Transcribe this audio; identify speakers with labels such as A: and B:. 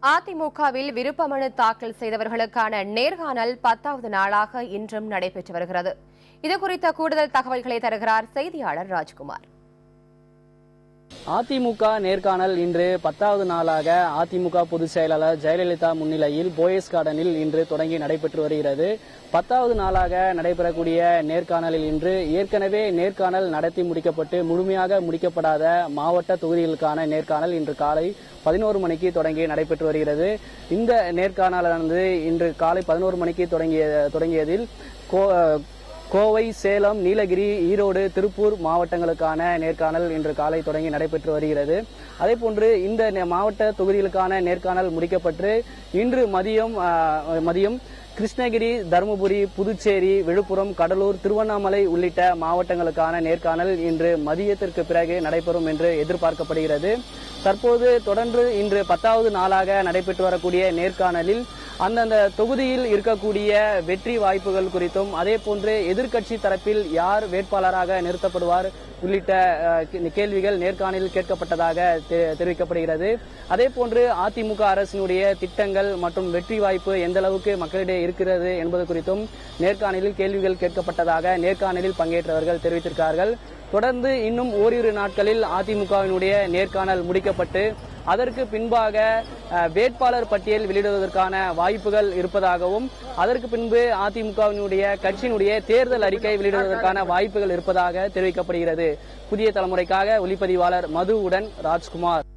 A: அதிமுகவில் விருப்ப மனு தாக்கல் செய்தவர்களுக்கான நேர்காணல் 10வது நாளாக இன்றும் நடைபெற்று வருகிறது. இதுகுறித்த கூடுதல் தகவல்களை தருகிறார் செய்தியாளர் ராஜ்குமார்.
B: அதிமுக நேர்காணல் இன்று 10வது நாளாக அதிமுக பொதுச் செயலாளர் ஜெயலலிதா முன்னிலையில் போயஸ் கார்டனில் இன்று தொடங்கி நடைபெற்று வருகிறது. 10வது நாளாக நடைபெறக்கூடிய நேர்காணலில் இன்று ஏற்கனவே நேர்காணல் நடத்தி முடிக்கப்பட்டு முழுமையாக முடிக்கப்படாத மாவட்ட தொகுதிகளுக்கான நேர்காணல் இன்று காலை 11 மணிக்கு தொடங்கி நடைபெற்று வருகிறது. இந்த நேர்காணலானது இன்று காலை 11 மணிக்கு தொடங்கியதில் கோவை, சேலம், நீலகிரி, ஈரோடு, திருப்பூர் மாவட்டங்களுக்கான நேர்காணல் இன்று காலை தொடங்கி நடைபெற்று வருகிறது. அதேபோன்று இந்த மாவட்ட தொகுதிகளுக்கான நேர்காணல் முடிக்கப்பட்டு இன்று மதியம் கிருஷ்ணகிரி, தருமபுரி, புதுச்சேரி, விழுப்புரம், கடலூர், திருவண்ணாமலை உள்ளிட்ட மாவட்டங்களுக்கான நேர்காணல் இன்று மதியத்திற்கு பிறகு நடைபெறும் என்று எதிர்பார்க்கப்படுகிறது. தற்போது தொடர்ந்து இன்று 10வது நாளாக நடைபெற்று வரக்கூடிய நேர்காணலில் அந்தந்த தொகுதியில் இருக்கக்கூடிய வெற்றி வாய்ப்புகள் குறித்தும் அதேபோன்று எதிர்க்கட்சி தரப்பில் யார் வேட்பாளராக நிறுத்தப்படுவார் உள்ளிட்ட கேள்விகள் நேர்காணலில் கேட்கப்பட்டதாக தெரிவிக்கப்படுகிறது. அதேபோன்று அதிமுக அரசினுடைய திட்டங்கள் மற்றும் வெற்றி வாய்ப்பு எந்த அளவுக்கு மக்களிடையே இருக்கிறது என்பது குறித்தும் நேர்காணலில் கேள்விகள் கேட்கப்பட்டதாக நேர்காணலில் பங்கேற்றவர்கள் தெரிவித்திருக்கிறார்கள். தொடர்ந்து இன்னும் ஓரிரு நாட்களில் அதிமுகவினுடைய நேர்காணல் முடிக்கப்பட்டு அதற்கு பின்பாக வேட்பாளர் பட்டியல் வெளியிடுவதற்கான வாய்ப்புகள் இருப்பதாகவும் அதற்கு பின்பு அதிமுகவினுடைய கட்சியினுடைய தேர்தல் அறிக்கை வெளியிடுவதற்கான வாய்ப்புகள் இருப்பதாக தெரிவிக்கப்படுகிறது. புதிய தலைமுறைக்காக ஒளிப்பதிவாளர் மதுவுடன் ராஜ்குமார்.